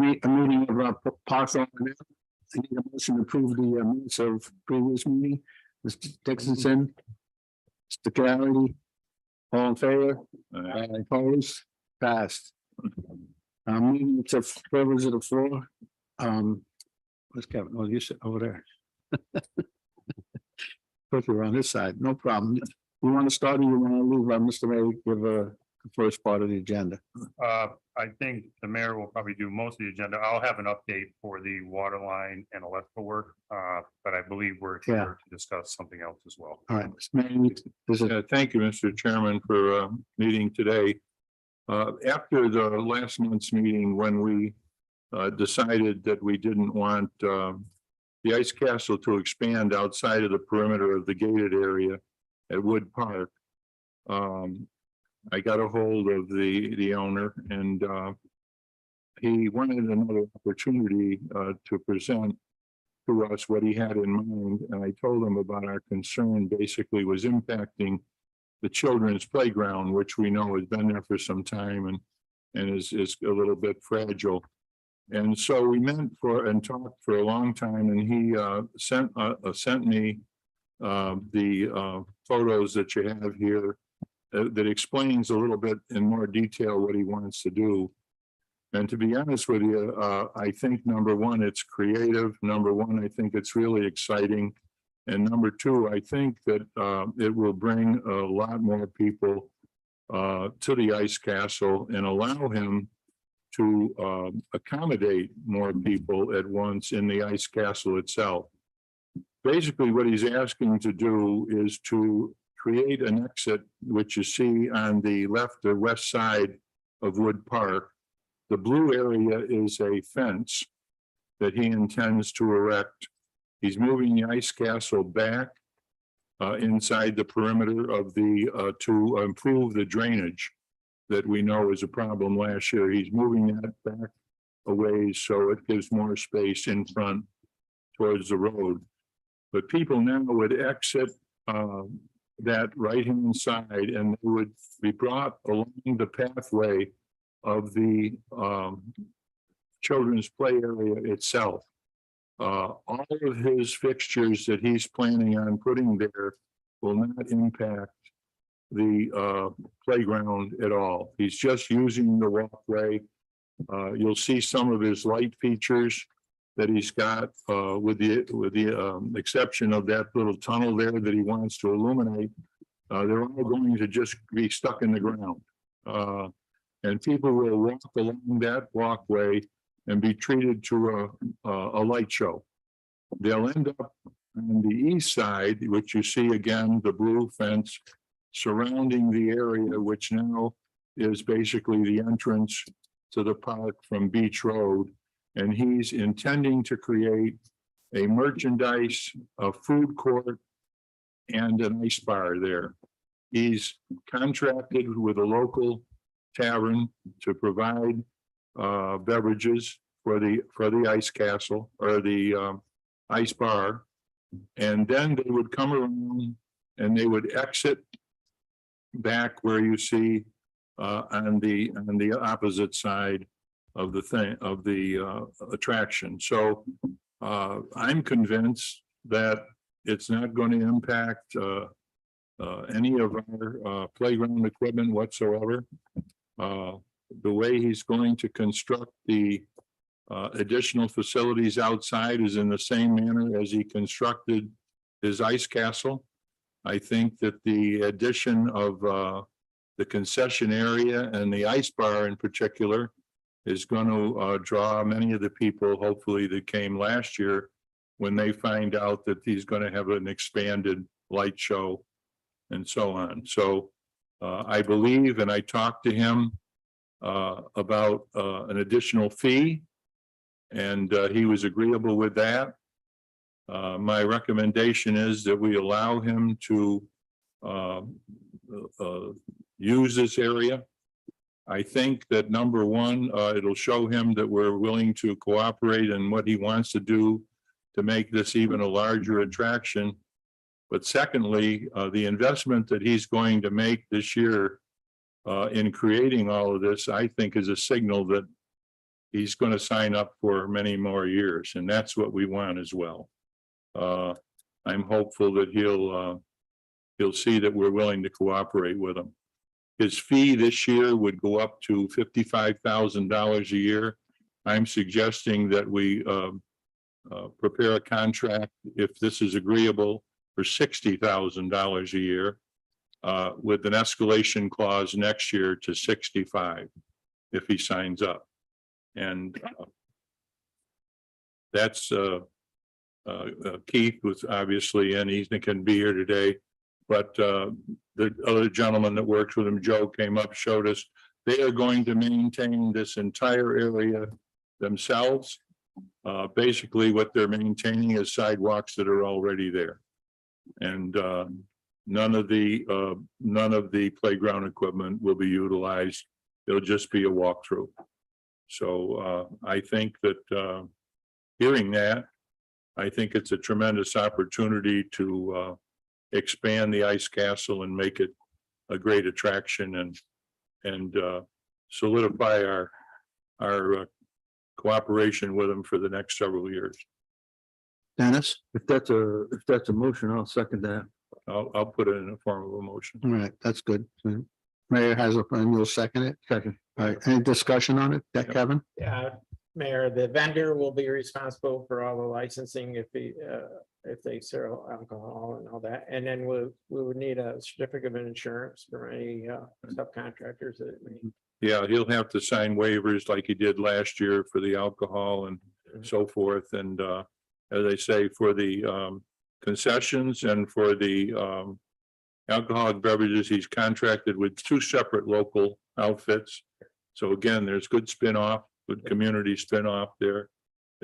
a meeting of Parcel. I need a motion to approve the minutes of previous meeting. Mr. Dixonson, Mr. Carey, all in favor? Opposed? Passed. Meeting to privilege of the floor. Where's Kevin? Oh, you sit over there. Put you on this side, no problem. You want to start or you want to leave? Mr. Mayor, give the first part of the agenda. I think the mayor will probably do most of the agenda. I'll have an update for the water line and electrical work, but I believe we're here to discuss something else as well. All right, Mr. Mayor, Thank you, Mr. Chairman, for meeting today. After the last month's meeting, when we decided that we didn't want the ice castle to expand outside of the perimeter of the gated area at Wood Park, I got a hold of the owner, and he wanted another opportunity to present to us what he had in mind. And I told him about our concern basically was impacting the children's playground, which we know has been there for some time and is a little bit fragile. And so we met and talked for a long time, and he sent me the photos that you have here that explains a little bit in more detail what he wants to do. And to be honest with you, I think number one, it's creative. Number one, I think it's really exciting. And number two, I think that it will bring a lot more people to the ice castle and allow him to accommodate more people at once in the ice castle itself. Basically, what he's asking to do is to create an exit, which you see on the left or west side of Wood Park. The blue area is a fence that he intends to erect. He's moving the ice castle back inside the perimeter of the to improve the drainage that we know is a problem last year. He's moving that back a ways so it gives more space in front towards the road. But people now would exit that right-hand side, and they would be brought along the pathway of the children's play area itself. All of his fixtures that he's planning on putting there will not impact the playground at all. He's just using the walkway. You'll see some of his light features that he's got with the exception of that little tunnel there that he wants to illuminate. They're all going to just be stuck in the ground. And people will walk along that walkway and be treated to a light show. They'll end up on the east side, which you see again, the blue fence surrounding the area, which now is basically the entrance to the park from Beach Road. And he's intending to create a merchandise, a food court, and an ice bar there. He's contracted with a local tavern to provide beverages for the ice castle or the ice bar, and then they would come around and they would exit back where you see on the opposite side of the attraction. So I'm convinced that it's not going to impact any of our playground equipment whatsoever. The way he's going to construct the additional facilities outside is in the same manner as he constructed his ice castle. I think that the addition of the concession area and the ice bar in particular is going to draw many of the people, hopefully, that came last year when they find out that he's going to have an expanded light show and so on. So I believe, and I talked to him about an additional fee, and he was agreeable with that. My recommendation is that we allow him to use this area. I think that number one, it'll show him that we're willing to cooperate in what he wants to do to make this even a larger attraction. But secondly, the investment that he's going to make this year in creating all of this, I think is a signal that he's going to sign up for many more years, and that's what we want as well. I'm hopeful that he'll see that we're willing to cooperate with him. His fee this year would go up to $55,000 a year. I'm suggesting that we prepare a contract, if this is agreeable, for $60,000 a year, with an escalation clause next year to 65 if he signs up. And that's Keith was obviously, and he can be here today, but the other gentleman that works with him, Joe, came up, showed us they are going to maintain this entire area themselves. Basically what they're maintaining is sidewalks that are already there. And none of the playground equipment will be utilized. It'll just be a walkthrough. So I think that hearing that, I think it's a tremendous opportunity to expand the ice castle and make it a great attraction and solidify our cooperation with them for the next several years. Dennis, if that's a motion, I'll second that. I'll put it in the form of a motion. All right, that's good. Mayor has a, and you'll second it? Second. All right, any discussion on it, Kevin? Yeah, Mayor, the vendor will be responsible for all the licensing if they sell alcohol and all that. And then we would need a certificate of insurance for any subcontractors that may. Yeah, he'll have to sign waivers like he did last year for the alcohol and so forth. And as I say, for the concessions and for the alcoholic beverages, he's contracted with 2 separate local outfits. So again, there's good spin-off, good community spin-off there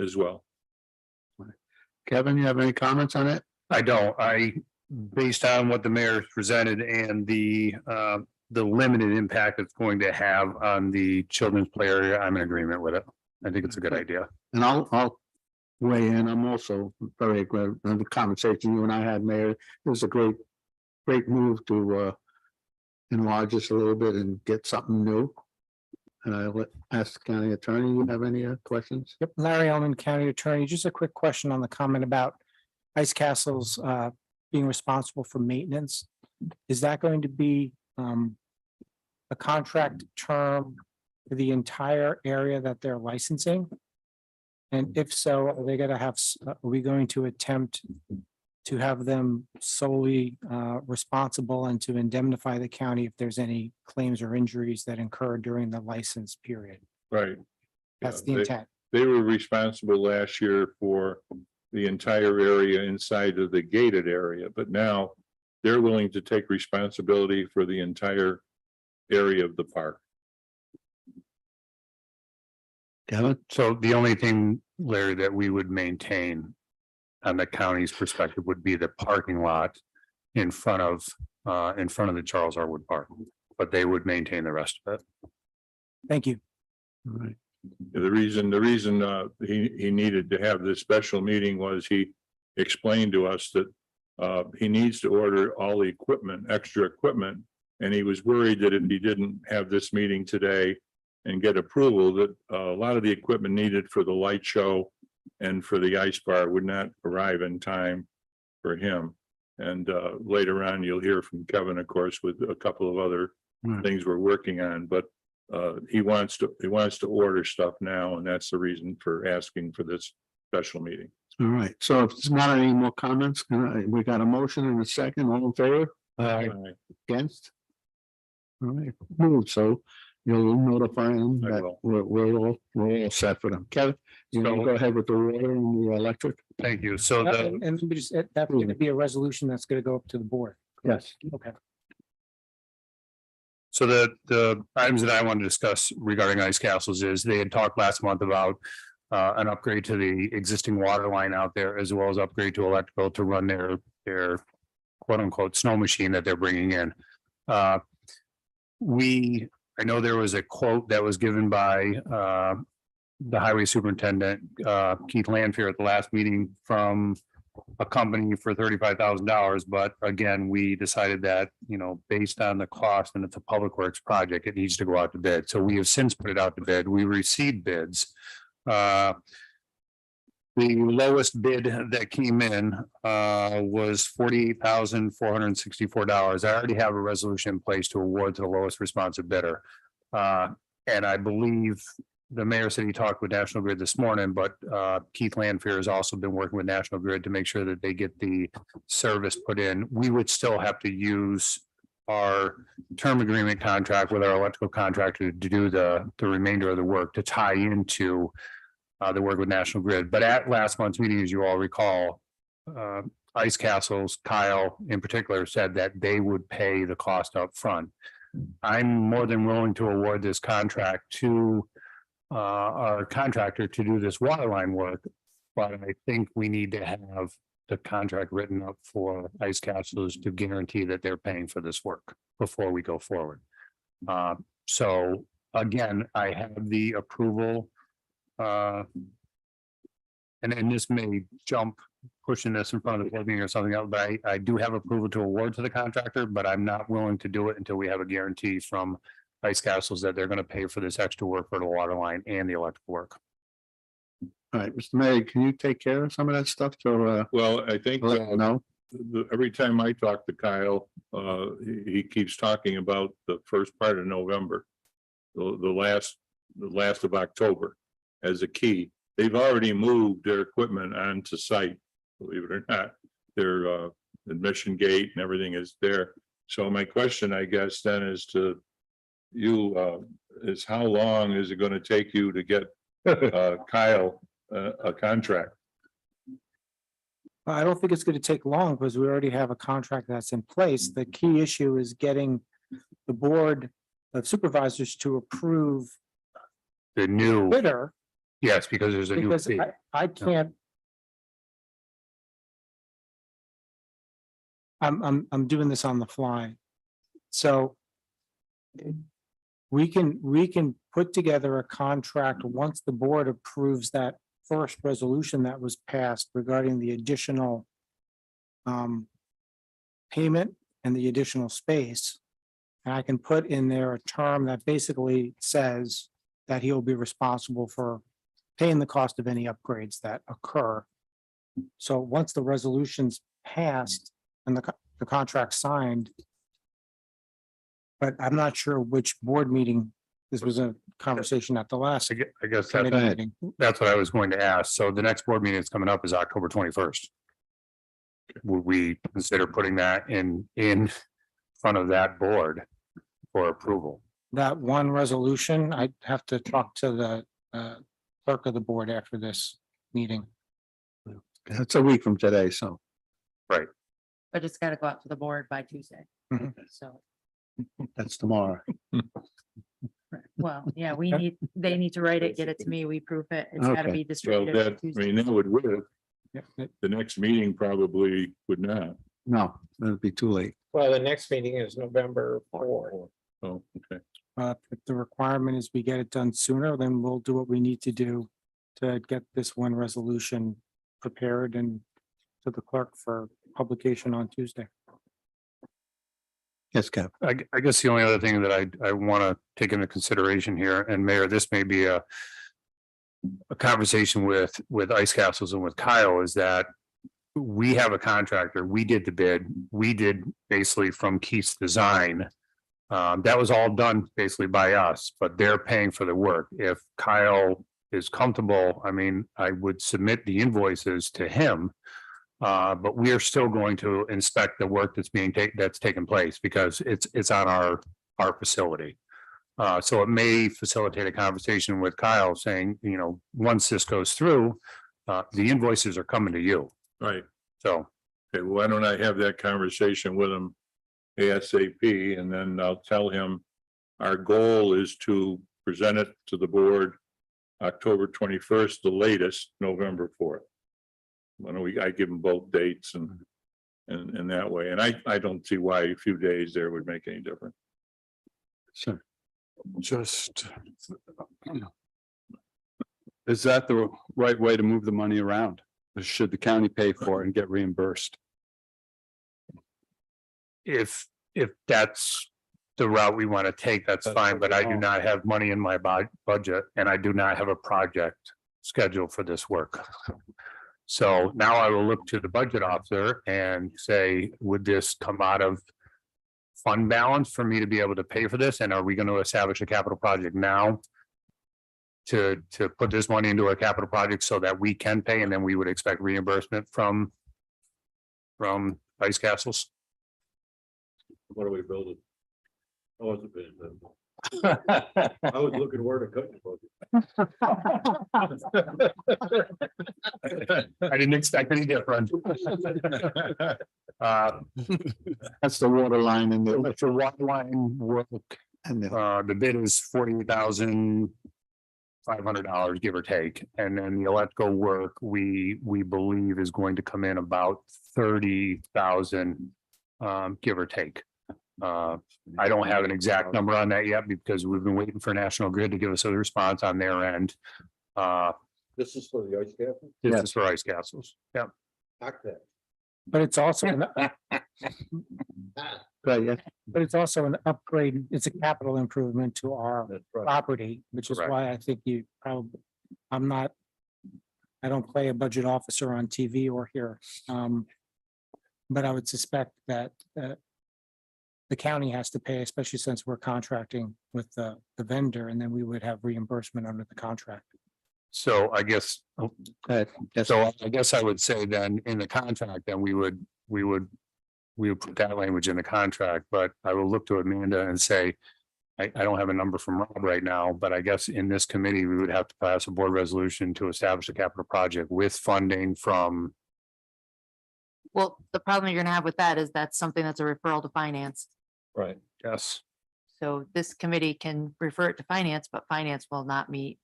as well. Kevin, you have any comments on it? I don't. Based on what the mayor presented and the limited impact it's going to have on the children's play area, I'm in agreement with it. I think it's a good idea. And I'll weigh in. I'm also very glad the conversation you and I had, Mayor. It was a great move to enlarge this a little bit and get something new. And I'll ask the county attorney, you have any questions? Yep, Larry Ellman, County Attorney. Just a quick question on the comment about ice castles being responsible for maintenance. Is that going to be a contract term for the entire area that they're licensing? And if so, are they going to have, are we going to attempt to have them solely responsible and to indemnify the county if there's any claims or injuries that incur during the license period? Right. That's Yeah, the intent. They were responsible last year for the entire area inside of the gated area, but now they're willing to take responsibility for the entire area of the park. Kevin? So the only thing, Larry, that we would maintain on the county's perspective would be the parking lot in front of the Charles R. Wood Park, but they would maintain the rest of it. Thank you. All right. The reason he needed to have this special meeting was he explained to us that he needs to order all the equipment, extra equipment, and he was worried that if he didn't have this meeting today and get approval, that a lot of the equipment needed for the light show and for the ice bar would not arrive in time for him. And later on, you'll hear from Kevin, of course, with a couple of other things we're working on, but he wants to order stuff now, and that's the reason for asking for this special meeting. All right, so if there's not any more comments, we got a motion and a second, all in favor? Against? All right, moved, so you'll notify them I that will. we're all set for them. Kevin, you want to go ahead with the water and the electric? Thank you. So And we just, that's going to be a resolution that's going to go up to the board. Yes. Okay. So the items that I want to discuss regarding ice castles is they had talked last month about an upgrade to the existing water line out there, as well as upgrade to electrical to run their quote unquote snow machine that they're bringing in. I know there was a quote that was given by the highway superintendent, Keith Lanfear, at the last meeting from a company for $35,000, but again, we decided that, you know, based on the cost and it's a public works project, it needs to go out to bid. So we have since put it out to bid. We received bids. The lowest bid that came in was $48,464. I already have a resolution in place to award to the lowest responsive bidder. And I believe the mayor said he talked with National Grid this morning, but Keith Landfair has also been working with National Grid to make sure that they get the service put in. We would still have to use our term agreement contract with our electrical contractor to do the remainder of the work to tie into the work with National Grid. But at last month's meeting, as you all recall, Ice Castles, Kyle in particular, said that they would pay the cost up front. I'm more than willing to award this contract to our contractor to do this water line work. But I think we need to have the contract written up for Ice Castles to guarantee that they're paying for this work before we go forward. So again, I have the approval. And this may jump pushing this in front of the board meeting or something else, but I do have approval to award to the contractor, but I'm not willing to do it until we have a guarantee from Ice Castles that they're going to pay for this extra work for the water line and the electrical work. All right, Mr. Mayor, can you take care of some of that stuff? So, Well, I think no, every time I talk to Kyle, he keeps talking about the first part of November. The last of October as a key. They've already moved their equipment onto site, believe it or not. Their admission gate and everything is there. So my question, I guess, then is to you, is how long is it going to take you to get Kyle a contract? I don't think it's going to take long because we already have a contract that's in place. The key issue is getting the board of supervisors to approve The new, bidder, yes, because there's a new because fee. I can't. I'm doing this on the fly. So we can put together a contract once the board approves that first resolution that was passed regarding the additional payment and the additional space. And I can put in there a term that basically says that he'll be responsible for paying the cost of any upgrades that occur. So once the resolution's passed and the contract signed, but I'm not sure which board meeting, this was a conversation at the last I guess committee meeting. that's what I was going to ask. So the next board meeting that's coming up is October 21st. Would we consider putting that in front of that board for approval? That one resolution, I'd have to talk to the clerk of the board after this meeting. it's a week from today, so. But it's gotta go out to the board by Tuesday. Mhm. So, That's tomorrow. well, yeah, they need to write it, get it to me, we proof it. It's gotta Okay. be Well, distributed. that, I Tuesday. mean, that would work. Yeah, The next meeting probably would not. No, it'd be too late. Well, the next meeting is November 4th. Oh, okay. if the requirement is we get it done sooner, then we'll do what we need to do to get this one resolution prepared and to the clerk for publication on Tuesday. Yes, Kev. I guess the only other thing that I want to take into consideration here, and Mayor, this may be a conversation with Ice Castles and with Kyle, is that we have a contractor, we did the bid, we did basically from Keith's design. That was all done basically by us, but they're paying for the work. If Kyle is comfortable, I mean, I would submit the invoices to him. But we are still going to inspect the work that's taken place because it's on our facility. So it may facilitate a conversation with Kyle saying, you know, once this goes through, the invoices are coming to you. Right. So, Okay, why don't I have that conversation with him ASAP, and then I'll tell him our goal is to present it to the board October 21st, the latest, November 4th. Why don't I give them both dates and that way, and I don't see why a few days there would make any difference. Sure. Just. Is that the right way to move the money around? should the county pay for it and get reimbursed? If that's the route we want to take, that's fine, but I do not have money in my budget and I do not have a project scheduled for this work. So now I will look to the budget officer and say, would this come out of fund balance for me to be able to pay for this? And are we going to establish a capital project now to put this money into a capital project so that we can pay, and then we would expect reimbursement from ice castles? What are we building? I wasn't paying attention. I was looking where to cut the I didn't expect any different. That's the water line and the, It's a water line work. and the, The bid is $48,500, give or take, and then the electrical work, we believe is going to come in about 30,000, give or take. I don't have an exact number on that yet because we've been waiting for National Grid to give us a response on their end. This is for the ice cap? This is for ice castles. Yeah. But it's also, right, yeah. but it's also an upgrade. It's a capital improvement to our property, which is Correct. why I think you probably, I don't play a budget officer on TV or here. But I would suspect that the county has to pay, especially since we're contracting with the vendor, and then we would have reimbursement under the contract. So I guess, That's, so I guess I would say then in the contract, then we would put that language in the contract, but I will look to Amanda and say, I don't have a number from Rob right now, but I guess in this committee, we would have to pass a board resolution to establish a capital project with funding from. Well, the problem you're gonna have with that is that's something that's a referral to finance. Right. Yes. So this committee can refer it to finance, but finance will not meet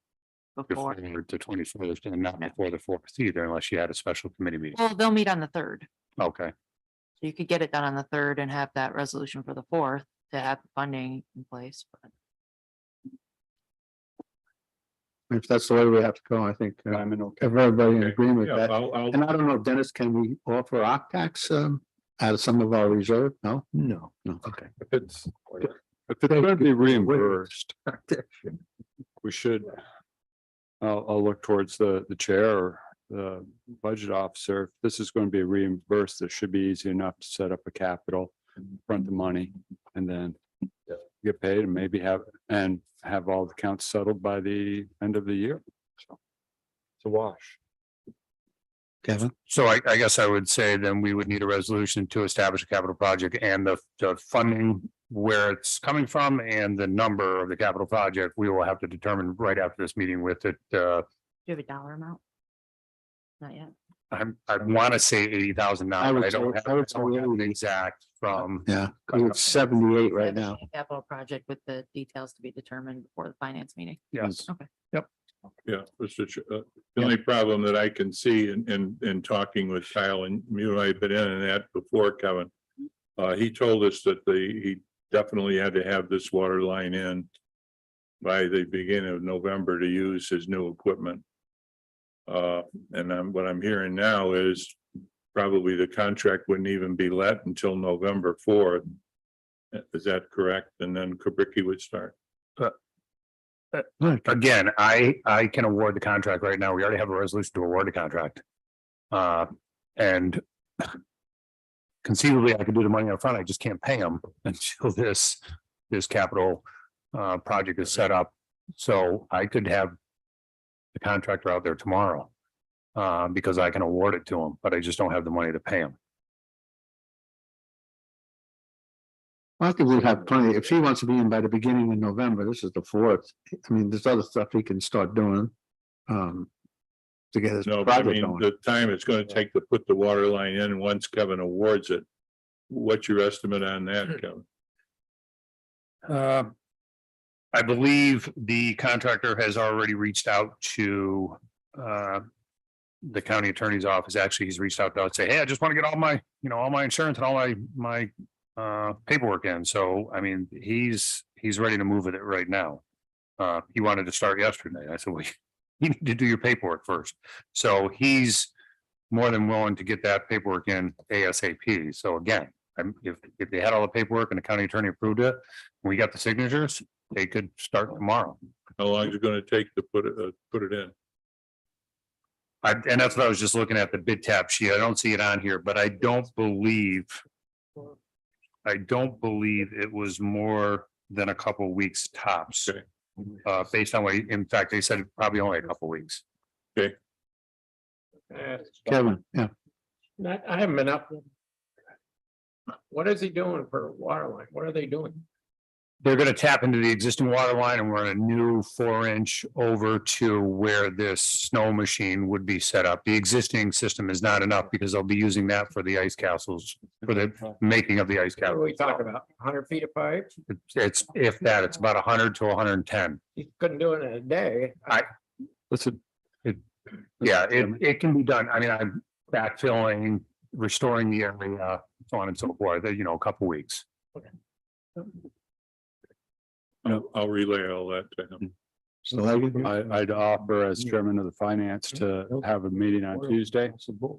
Before before. the 24th and not before the 4th either, unless you had a special committee meeting. Well, they'll meet on the 3rd. Okay. So you could get it done on the 3rd and have that resolution for the 4th to have the funding in place. But if that's the way we have to go, I think, I'm in okay. everybody in agreement with Yeah, that. I'll, And I don't know, Dennis, can we offer octax, out of some of our reserve? No? No. No, okay. If it's gonna be reimbursed, we should. I'll look towards the chair or the budget officer. If this is going to be reimbursed, it should be easy enough to set up a capital, front the money, and then get paid and maybe have all the accounts settled by the end of the year. So it's a wash. Kevin? So I guess I would say then we would need a resolution to establish a capital project and the funding, where it's coming from and the number of the capital project, we will have to determine right after this meeting with it. do you have a dollar amount? Not yet. I want to say 80,000 now, I but would I don't say- have I would I don't have say an exact from. Yeah, 'cause it's 78 right now. Capital project with the details to be determined before the finance meeting. Yes. yeah, Mr. The only problem that I can see in talking with Kyle, and you and I have been in that before, Kevin. He told us that he definitely had to have this water line in by the beginning of November to use his new equipment. And what I'm hearing now is probably the contract wouldn't even be let until November 4th. Is that correct? And then Kubricki would start. Again, I can award the contract right now. We already have a resolution to award the contract. And conceivably, I could do the money up front. I just can't pay them until this capital project is set up. So I could have the contractor out there tomorrow because I can award it to him, but I just don't have the money to pay him. I think we have plenty. If he wants to be in by the beginning of November, this is the 4th. I mean, there's other stuff he can start doing. To get his No, but I project mean, going. the time it's gonna take to put the water line in, once Kevin awards it. What's your estimate on that, Kevin? I believe the contractor has already reached out to the county attorney's office. Actually, he's reached out to us and say, hey, I just want to get all my, all my insurance and all my paperwork in. So, I mean, he's ready to move with it right now. He wanted to start yesterday. I said, well, you need to do your paperwork first. So he's more than willing to get that paperwork in ASAP. So again, if they had all the paperwork and the county attorney approved it, we got the signatures, they could start tomorrow. How long is it gonna take to put it in? And that's what I was just looking at, the bid tab sheet. I don't see it on here, but I don't believe it was more than a couple weeks tops. Okay. Based on what, in fact, they said probably only a couple weeks. Kevin, yeah. I haven't been up. What is he doing for water line? What are they doing? They're gonna tap into the existing water line and run a new 4-inch over to where this snow machine would be set up. The existing system is not enough because they'll be using that for the ice castles, for the making of the ice What are castle. we talking about? 100 feet of pipe? It's, if that, it's about 100 to 110. You couldn't do it in a day. Listen, Yeah, it can be done. I mean, I'm backfilling, restoring the area, so on and so forth, you know, a couple weeks. I'll relay all that to him. So Leggett, I'd offer as chairman of the finance to have a meeting on Tuesday.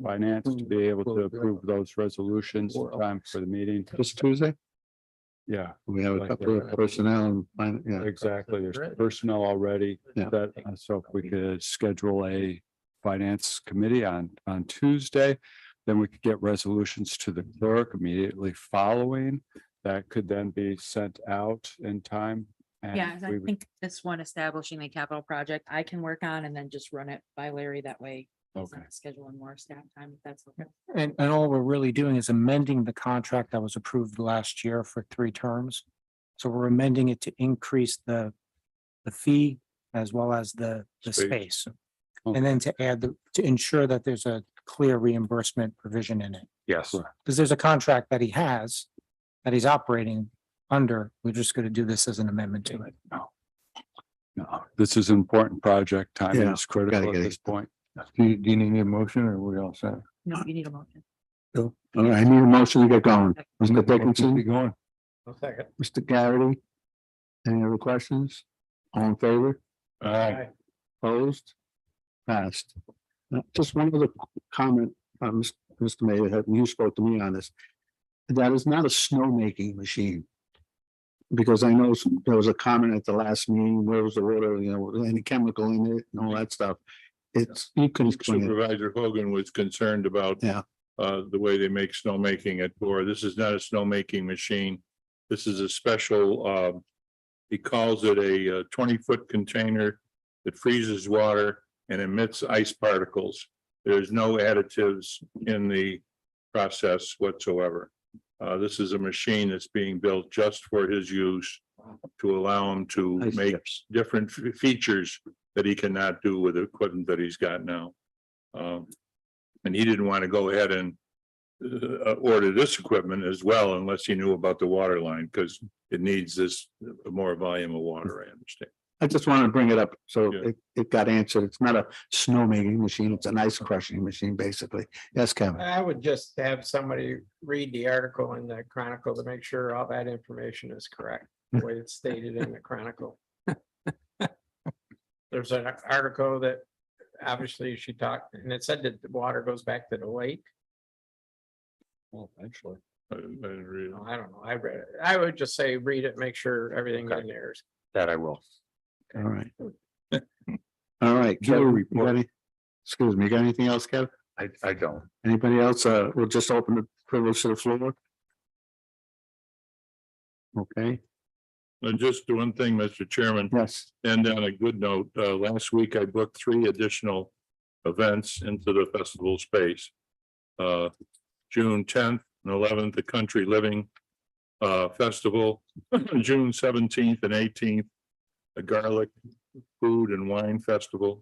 Finance to be able to approve those resolutions in time for the meeting. this Tuesday, Yeah, we have a couple of personnel and, yeah, exactly. There's personnel already. Yeah. That, so if we could schedule a finance committee on Tuesday, then we could get resolutions to the clerk immediately following. That could then be sent out in time. and Yeah, I we would- think this one establishing a capital project I can work on and then just run it by Larry that way. he's Okay. not Scheduling more staff time, if that's okay. And all we're really doing is amending the contract that was approved last year for 3 terms. So we're amending it to increase the fee as well as the space. And then to add to ensure that there's a clear reimbursement provision in it. Yes. Because there's a contract that he has, that he's operating under. We're just going to do this as an amendment to it. No, this is an important project. Timing Yeah, is critical gotta at get it. this point. do you need a motion or we all set? No, you need a motion. All right, I need a motion to get going. Mr. Dickinson, going. A second. Mr. Garrity. Any other questions? All in favor? Aye. Opposed? Passed. Just one other comment, Mr. Mayor, you spoke to me on this. That is not a snowmaking machine. Because I know there was a comment at the last meeting, where was the water, you know, any chemical in it and all that stuff. It's, you can explain it. Supervisor Hogan was concerned about. Yeah. The way they make snowmaking at Gore. This is not a snowmaking machine. This is a special, he calls it a 20-foot container that freezes water and emits ice particles. There's no additives in the process whatsoever. This is a machine that's being built just for his use to allow him to Ice make chips. different features that he cannot do with the equipment that he's got now. And he didn't want to go ahead and order this equipment as well unless he knew about the water line, because it needs this more volume of water, I understand. I just wanted to bring it up, so Yeah. it got answered. It's not a snowmaking machine, it's an ice crushing machine, basically. Yes, Kevin. I would just have somebody read the article in the Chronicle to make sure all that information is correct, the way it's stated in the Chronicle. There's an article that obviously she talked, and it said that the water goes back to the lake. Well, actually. I didn't read it. I don't know. I read it. I would just say, read it, make sure everything in there is. That I will. All right. All right, Kevin, you got any- excuse me, you got anything else, Kevin? I don't. Anybody else? We'll just open the privilege to the floor. Okay, Just one thing, Mr. Chairman, yes, and on a good note, last week I booked 3 additional events into the festival space. June 10th and 11th, the Country Living Festival, June 17th and 18th, the Garlic Food and Wine Festival.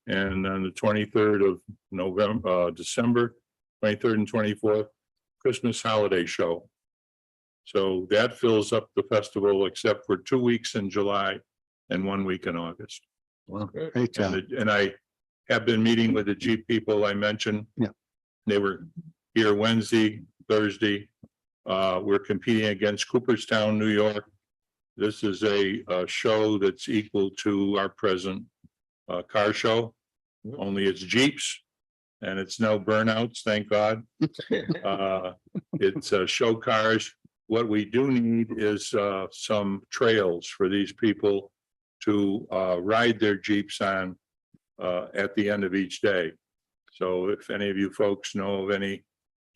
And on the 23rd of December, 23rd and 24th, Christmas Holiday Show. So that fills up the festival except for 2 weeks in July and 1 week in August. well, great job. And I have been meeting with the Jeep people I mentioned. Yeah. They were here Wednesday, Thursday. We're competing against Cooperstown, New York. This is a show that's equal to our present car show. Only it's Jeeps and it's no burnouts, thank God. It's show cars. What we do need is some trails for these people to ride their Jeeps on at the end of each day. So if any of you folks know of any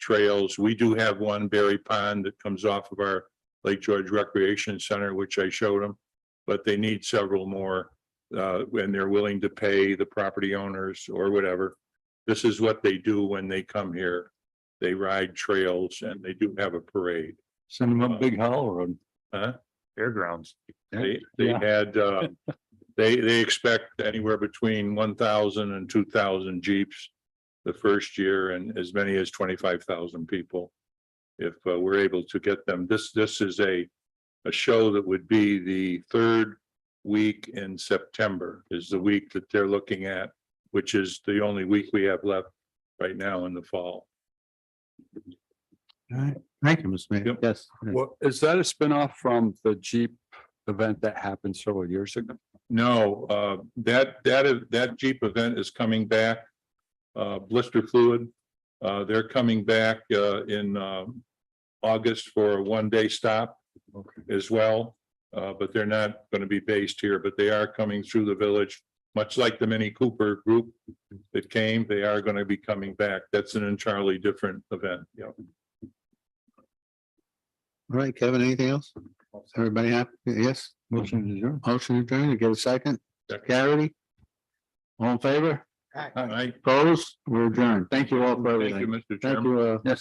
trails, we do have one, Berry Pond, that comes off of our Lake George Recreation Center, which I showed them. But they need several more when they're willing to pay the property owners or whatever. This is what they do when they come here. They ride trails and they do have a parade. Send them up Big Hollow Road. Fairgrounds. They Yeah. had, they expect anywhere between 1,000 and 2,000 Jeeps the first year, and as many as 25,000 people. If we're able to get them, this is a show that would be the third week in September is the week that they're looking at, which is the only week we have left right now in the fall. All right, thank you, Mr. Mayor. Yep. Yes. Well, is that a spinoff from the Jeep event that happened several years ago? No, that Jeep event is coming back. Blister Fluid, they're coming back in August for a one-day stop as well. But they're not going to be based here, but they are coming through the village, much like the Mini Cooper group that came. They are going to be coming back. That's an entirely different event. Yeah. All right, Kevin, anything else? Everybody happy? Yes? Motion to adjourn. Motion adjourned, you get a second? Carity? All in favor? All right. Opposed? We're adjourned. Thank you all for Thank everything. you, Mr. Thank Chairman. you. Yes.